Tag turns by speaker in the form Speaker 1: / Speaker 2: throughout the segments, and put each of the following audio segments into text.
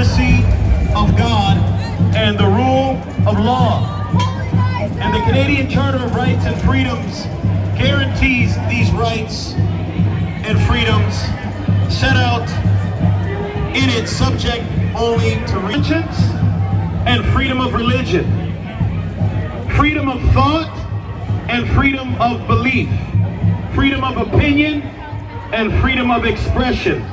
Speaker 1: supremacy of God and the rule of law. And the Canadian Charter of Rights and Freedoms guarantees these rights and freedoms set out in it, subject only to conscience and freedom of religion, freedom of thought and freedom of belief, freedom of opinion and freedom of expression,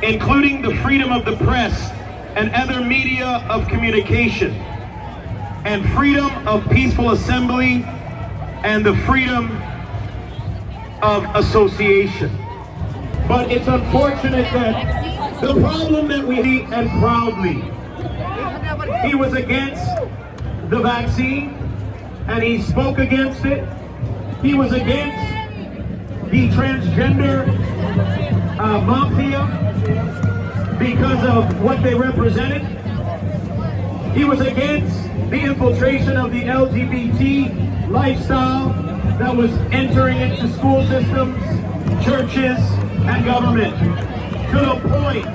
Speaker 1: including the freedom of the press and other media of communication, and freedom of peaceful assembly and the freedom of association. But it's unfortunate that the problem that we and proudly, he was against the vaccine and he spoke against it. He was against the transgender mafia because of what they represented. He was against the infiltration of the LGBT lifestyle that was entering into school systems, churches, and government, to the point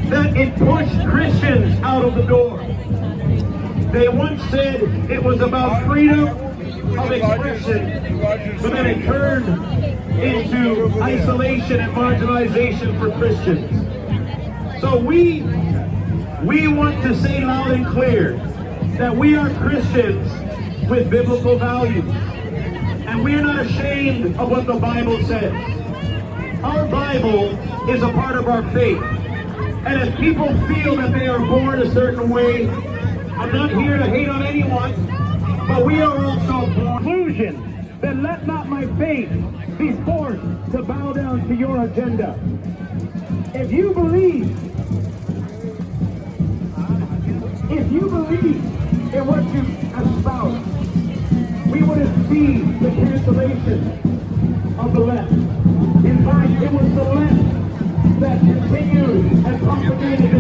Speaker 1: that it pushed Christians out of the door. They once said it was about freedom of expression, but then it turned into isolation and marginalization for Christians. So we want to say loud and clear that we are Christians with biblical values. And we are not ashamed of what the Bible says. Our Bible is a part of our faith. And if people feel that they are born a certain way, I'm not here to hate on anyone, but we are also born. Conclusion, then let not my faith be forced to bow down to your agenda. If you believe in what you espouse, we wouldn't see the cancellation of the left. In fact, it was the left that continued and propagated